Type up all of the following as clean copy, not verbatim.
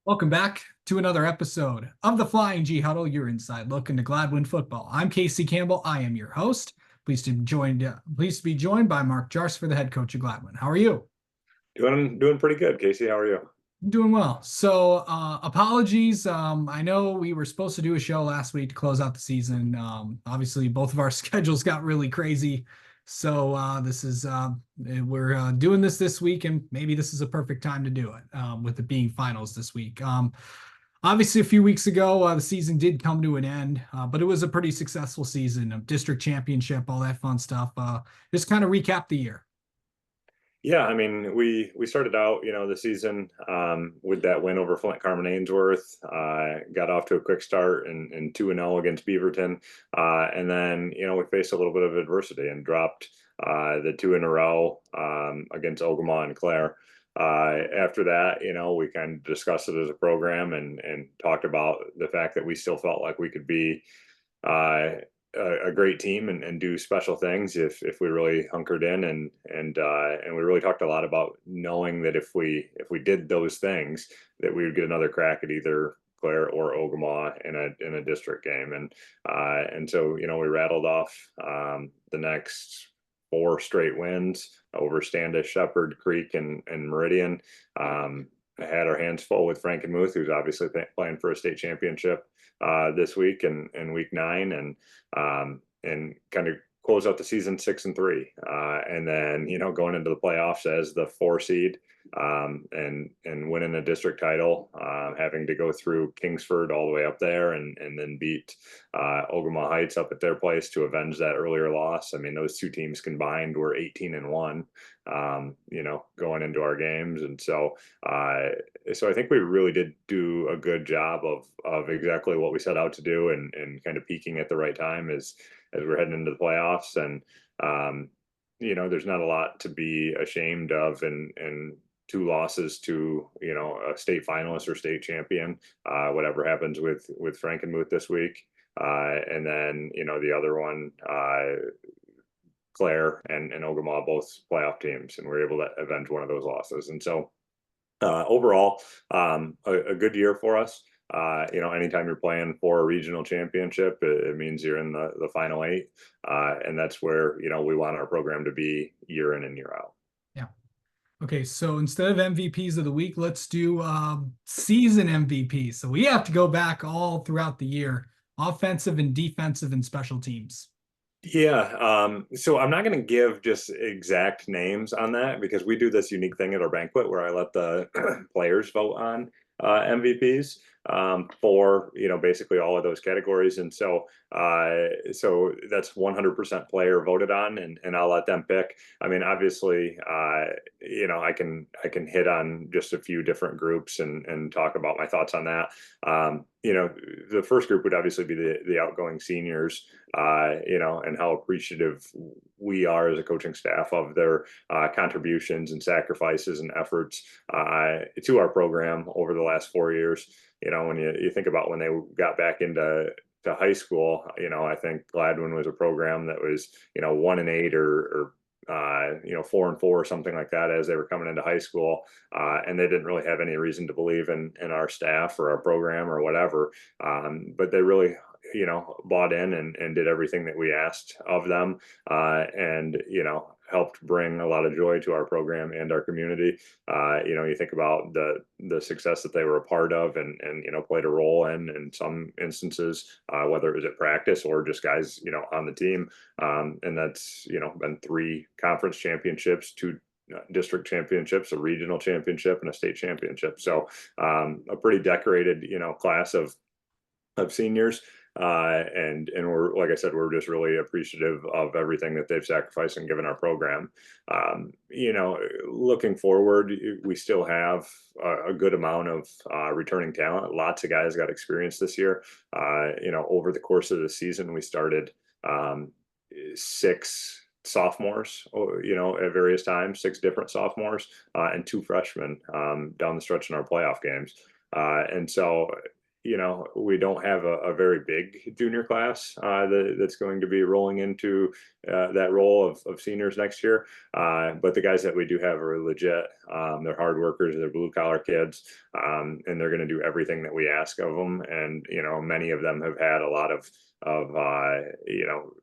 Welcome back to another episode of the Flying G Huddle, your inside look into Gladwin football. I'm Casey Campbell. I am your host. Pleased to be joined by Mark Jarsfer, the head coach of Gladwin. How are you? Doing pretty good, Casey. How are you? I'm doing well. Apologies. I know we were supposed to do a show last week to close out the season. Obviously, both of our schedules got really crazy. This is we're doing this week, and maybe this is a perfect time to do it with it being finals this week. Obviously, a few weeks ago, the season did come to an end, but it was a pretty successful season, a district championship, all that fun stuff. Just kind of recap the year. Yeah, I mean, we started out, the season with that win over Flint Carman Ainsworth. Got off to a quick start and 2-0 against Beaverton, and then we faced a little bit of adversity and dropped the two in a row against Ogama and Clare. After that, we kind of discussed it as a program and talked about the fact that we still felt like we could be uh, a great team and do special things if we really hunkered in and we really talked a lot about knowing that if we did those things that we would get another crack at either Clare or Ogama in a district game and so we rattled off the next four straight wins over Standish, Shepherd Creek, and Meridian. Had our hands full with Frankenmuth, who's obviously playing for a state championship this week and week 9, and kind of close out the season 6-3, and then going into the playoffs as the 4 seed, and winning a district title, having to go through Kingsford all the way up there and then beat Ogama Heights up at their place to avenge that earlier loss. I mean, those two teams combined were 18-1, going into our games, and so I think we really did do a good job of exactly what we set out to do, and kind of peaking at the right time as we're heading into the playoffs. And there's not a lot to be ashamed of, and two losses to a state finalist or state champion, whatever happens with Frankenmuth this week, and then the other one, Clare and Ogama, both playoff teams, and we're able to avenge one of those losses. And so overall, a good year for us. Anytime you're playing for a regional championship, it means you're in the final 8, and that's where we want our program to be year in and year out. Yeah. Okay, so instead of MVPs of the week, let's do season MVP. So we have to go back all throughout the year, offensive and defensive and special teams. Yeah, so I'm not going to give just exact names on that because we do this unique thing at our banquet where I let the players vote on MVPs for basically all of those categories, and so that's 100% player voted on, and I'll let them pick. I mean, obviously, I can hit on just a few different groups and talk about my thoughts on that. The first group would obviously be the outgoing seniors, and how appreciative we are as a coaching staff of their contributions and sacrifices and efforts to our program over the last 4 years. When you think about when they got back into high school, I think Gladwin was a program that was 1-8 or 4-4 or something like that as they were coming into high school, and they didn't really have any reason to believe in our staff or our program or whatever, but they really bought in and did everything that we asked of them, and helped bring a lot of joy to our program and our community. You think about the success that they were a part of and played a role in some instances, whether it was at practice or just guys on the team, and that's been 3 conference championships, 2 district championships, a regional championship, and a state championship. So a pretty decorated class of seniors, and we're, like I said, we're just really appreciative of everything that they've sacrificed and given our program. Looking forward, we still have a good amount of returning talent. Lots of guys got experience this year. Over the course of the season, we started 6 sophomores, at various times, 6 different sophomores, and 2 freshmen down the stretch in our playoff games. And so we don't have a very big junior class that's going to be rolling into that role of seniors next year. But the guys that we do have are legit. They're hard workers, they're blue collar kids, and they're going to do everything that we ask of them. And, many of them have had a lot of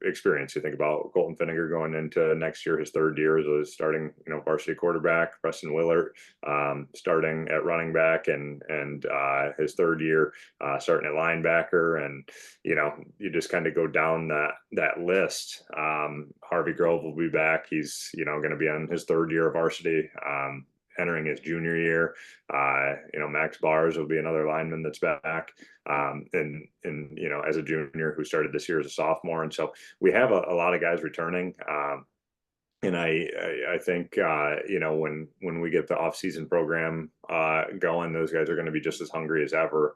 experience. You think about Colton Finnegar going into next year, his third year as starting, varsity quarterback. Preston Willert starting at running back, and his third year starting at linebacker. And you just kind of go down that list. Harvey Grove will be back. He's going to be on his third year of varsity. Entering his junior year. Max Bars will be another lineman that's back, and as a junior who started this year as a sophomore. And so we have a lot of guys returning. And I think when we get the off-season program going, those guys are going to be just as hungry as ever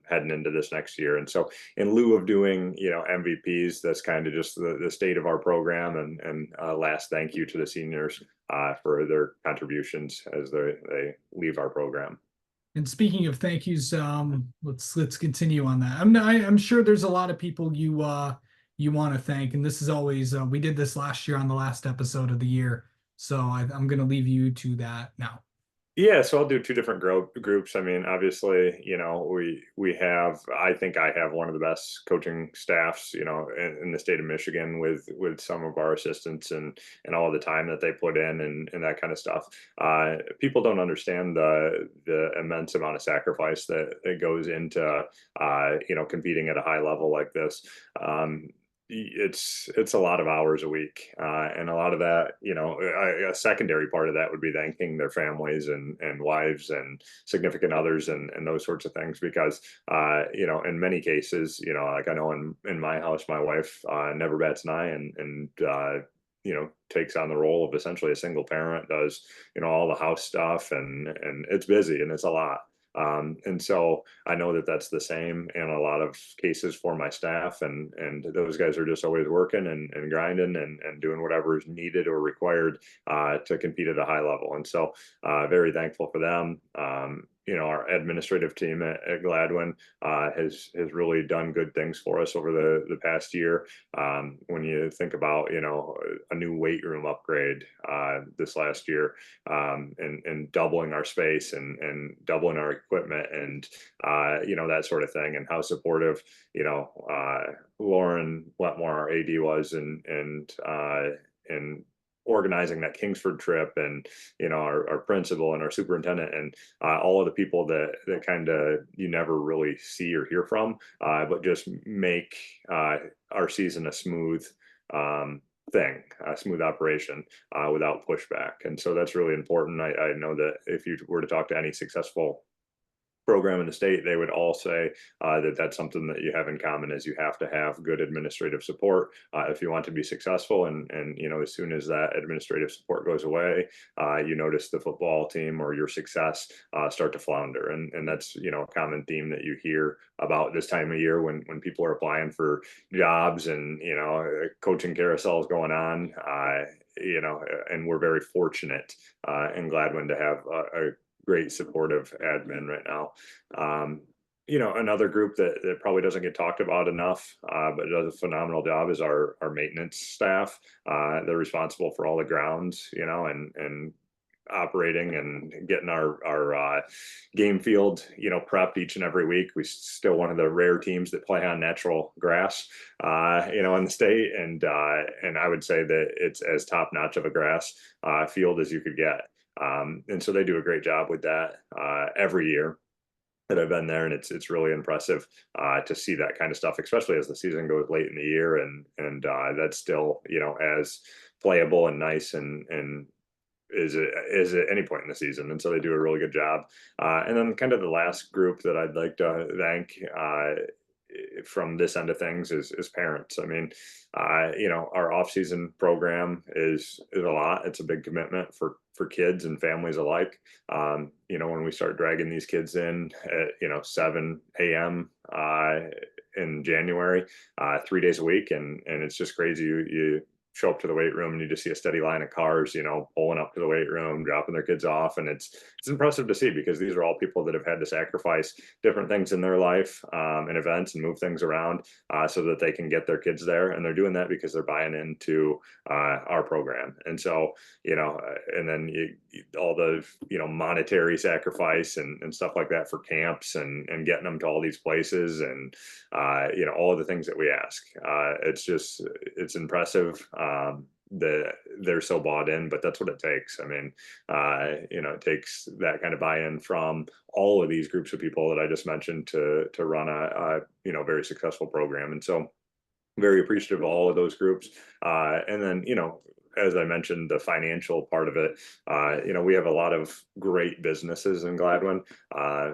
heading into this next year. And so, in lieu of doing MVPs, that's kind of just the state of our program. And last thank you to the seniors for their contributions as they leave our program. And speaking of thank yous, let's continue on that. I'm sure there's a lot of people you want to thank, and this is always we did this last year on the last episode of the year, so I'm going to leave you to that now. Yeah, so I'll do two different groups. I mean, obviously, we have. I think I have one of the best coaching staffs, in the state of Michigan, with some of our assistants and all the time that they put in and that kind of stuff. People don't understand the immense amount of sacrifice that goes into competing at a high level like this. It's a lot of hours a week, and a lot of that, a secondary part of that would be thanking their families and wives and significant others and those sorts of things, because in many cases, like I know in my house, my wife never bats an eye, and takes on the role of essentially a single parent, does all the house stuff, and it's busy and it's a lot. And so I know that that's the same in a lot of cases for my staff, and those guys are just always working and grinding and doing whatever is needed or required to compete at a high level. And so very thankful for them. Our administrative team at Gladwin has really done good things for us over the past year. When you think about a new weight room upgrade this last year, and doubling our space and doubling our equipment, and that sort of thing, and how supportive Lauren Wetmore, our AD, was, and organizing that Kingsford trip, and our principal and our superintendent, and all of the people that kind of you never really see or hear from, but just make our season a smooth thing, a smooth operation without pushback. And so that's really important. I know that if you were to talk to any successful program in the state, they would all say that that's something that you have in common, is you have to have good administrative support if you want to be successful. And as soon as that administrative support goes away, you notice the football team or your success start to flounder. And that's a common theme that you hear about this time of year when people are applying for jobs, and coaching carousels going on. And we're very fortunate in Gladwin to have a great supportive admin right now. Another group that probably doesn't get talked about enough, but does a phenomenal job, is our maintenance staff. They're responsible for all the grounds, and operating and getting our game field, prepped each and every week. We still one of the rare teams that play on natural grass, in the state, and I would say that it's as top notch of a grass field as you could get. And so they do a great job with that every year that I've been there, and it's really impressive to see that kind of stuff, especially as the season goes late in the year, and that's still as playable and nice and is at any point in the season. And so they do a really good job. And then kind of the last group that I'd like to thank from this end of things is parents. I mean, our off-season program is a lot. It's a big commitment for kids and families alike. When we start dragging these kids in at 7 a.m. In January, 3 days a week, and it's just crazy. You show up to the weight room and you just see a steady line of cars, pulling up to the weight room, dropping their kids off. And it's impressive to see, because these are all people that have had to sacrifice different things in their life, and events, and move things around, so that they can get their kids there. And they're doing that because they're buying into our program. And so, and then all the, monetary sacrifice and stuff like that for camps, and getting them to all these places, and, all of the things that we ask. It's impressive. That they're so bought in, but that's what it takes. I mean, it takes that kind of buy-in from all of these groups of people that I just mentioned to run a very successful program. And so, very appreciative of all of those groups. And then, as I mentioned, the financial part of it, we have a lot of great businesses in Gladwin,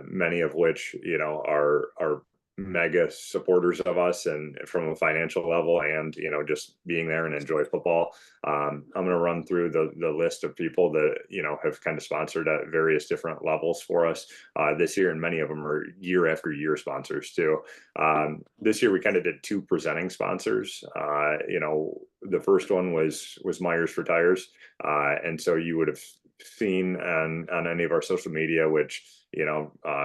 many of which, are mega supporters of us, and from a financial level, and just being there and enjoy football. I'm going to run through the list of people that have kind of sponsored at various different levels for us this year, and many of them are year after year sponsors too. This year we kind of did two presenting sponsors. The first one was Myers for Tires, and so you would have seen on any of our social media, which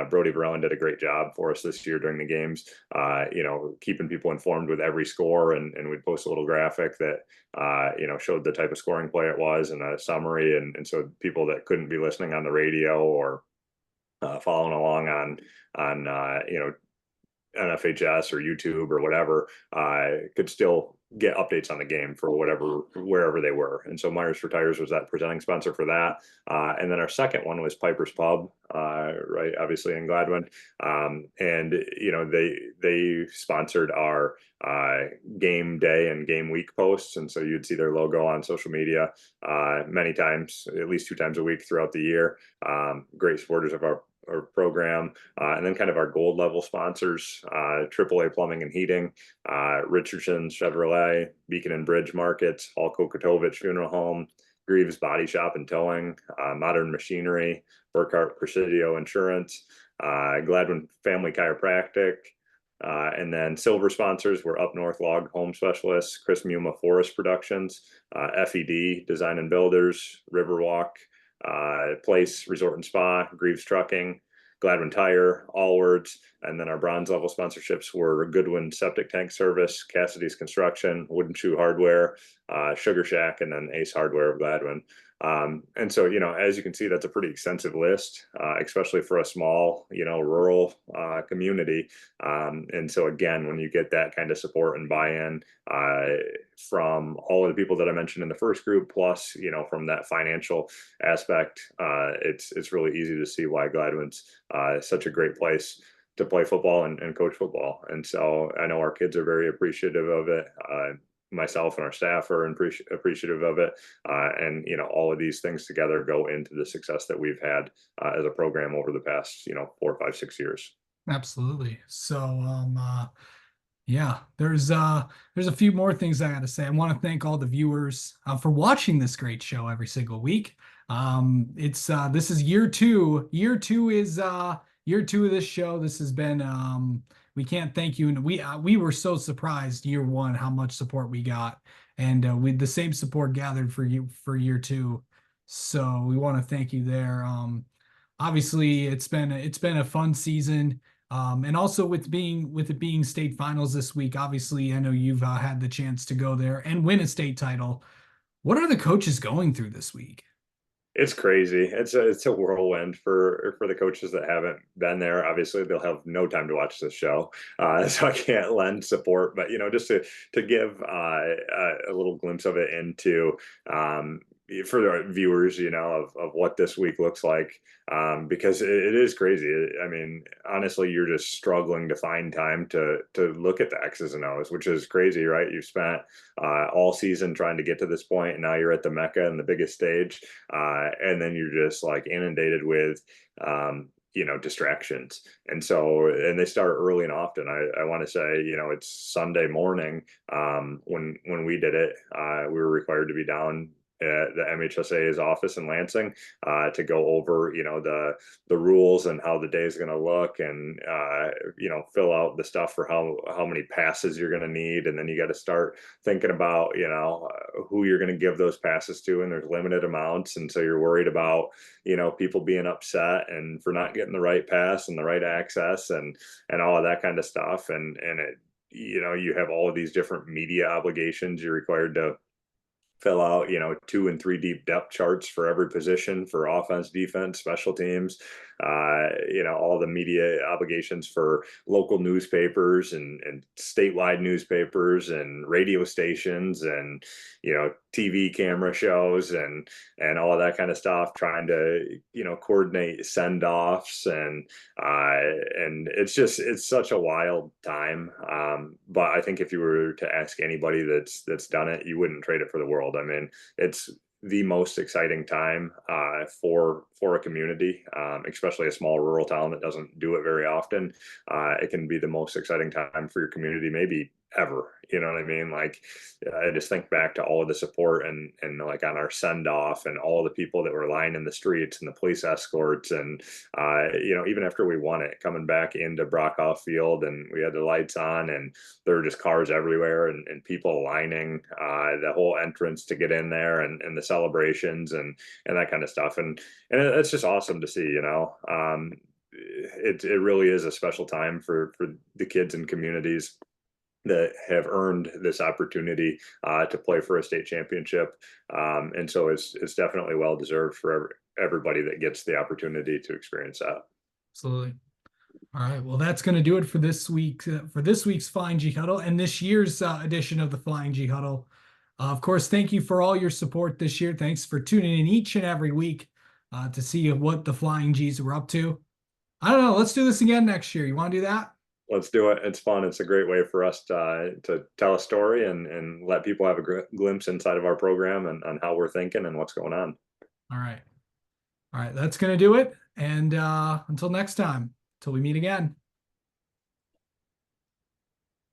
Brody Verellen did a great job for us this year during the games, keeping people informed with every score, and we'd post a little graphic that showed the type of scoring play it was, and a summary, and so people that couldn't be listening on the radio, or following along on NFHS or YouTube or whatever, could still get updates on the game for wherever they were. And so Myers for Tires was that presenting sponsor for that. And then our second one was Piper's Pub, right, obviously in Gladwin. And they sponsored our game day and game week posts, and so you'd see their logo on social media many times, at least 2 times a week throughout the year. Great supporters of our program. And then kind of our gold level sponsors, AAA Plumbing and Heating, Richardson Chevrolet, Beacon and Bridge Markets, Hall Kokotovich Funeral Home, Greaves Body Shop and Towing, Modern Machinery, Burkhart Presidio Insurance, Gladwin Family Chiropractic. And then silver sponsors were Up North Log Home Specialists, Chris Muma Forest Productions, FED Design and Builders, Riverwalk, Place Resort and Spa, Greaves Trucking, Gladwin Tire, Allwards. And then our bronze level sponsorships were Goodwin Septic Tank Service, Cassidy's Construction, Wooden Shoe Hardware, Sugar Shack, and then Ace Hardware of Gladwin. And so, as you can see, that's a pretty extensive list, especially for a small, rural community. And so again, when you get that kind of support and buy-in from all of the people that I mentioned in the first group, plus, from that financial aspect, it's really easy to see why Gladwin's such a great place to play football and coach football. And so I know our kids are very appreciative of it. Myself and our staff are appreciative of it. And, all of these things together go into the success that we've had as a program over the past, 4, 5, 6 years. Absolutely. So, yeah, there's a few more things I got to say. I want to thank all the viewers for watching this great show every single week. It's this is year 2. Year 2 is year 2 of this show. This has been we can't thank you, and we were so surprised year 1 how much support we got, and we the same support gathered for year 2. So we want to thank you there. Obviously it's been a fun season. And also with it being state finals this week, obviously I know you've had the chance to go there and win a state title. What are the coaches going through this week? It's crazy. It's a whirlwind for the coaches that haven't been there. Obviously, they'll have no time to watch this show, so I can't lend support. But just to give a little glimpse of it into for the viewers, of what this week looks like, because it is crazy. I mean, honestly, you're just struggling to find time to look at the X's and O's, which is crazy, right? You've spent all season trying to get to this point, and now you're at the Mecca and the biggest stage, and then you're just like inundated with distractions. And so, and they start early and often. I want to say, it's Sunday morning when we did it. We were required to be down at the MHSA's office in Lansing to go over, the rules and how the day is going to look, and fill out the stuff for how many passes you're going to need, and then you got to start thinking about who you're going to give those passes to, and there's limited amounts, and so you're worried about people being upset and for not getting the right pass and the right access and all of that kind of stuff, and it you have all of these different media obligations you're required to fill out, 2 and 3 deep depth charts for every position for offense, defense, special teams, all the media obligations for local newspapers and statewide newspapers and radio stations and, TV camera shows and all of that kind of stuff, trying to, coordinate send offs and it's such a wild time. But I think if you were to ask anybody that's done it, you wouldn't trade it for the world. I mean, it's the most exciting time for a community, especially a small rural town that doesn't do it very often. It can be the most exciting time for your community, maybe ever. You know what I mean? Like, I just think back to all of the support and like on our send off and all the people that were lying in the streets and the police escorts and even after we won it, coming back into Brockhoff Field and we had the lights on and there were just cars everywhere and people lining the whole entrance to get in there and the celebrations and that kind of stuff, and it's just awesome to see. It really is a special time for the kids and communities that have earned this opportunity to play for a state championship, and so it's definitely well deserved for everybody that gets the opportunity to experience that. Absolutely. All right. Well, that's going to do it for this week's Flying G Huddle and this year's edition of the Flying G Huddle. Of course, thank you for all your support this year. Thanks for tuning in each and every week to see what the Flying G's were up to. I don't know. Let's do this again next year. You want to do that? Let's do it. It's fun. It's a great way for us to tell a story and let people have a glimpse inside of our program and on how we're thinking and what's going on. All right. All right. That's going to do it. And until next time, till we meet again.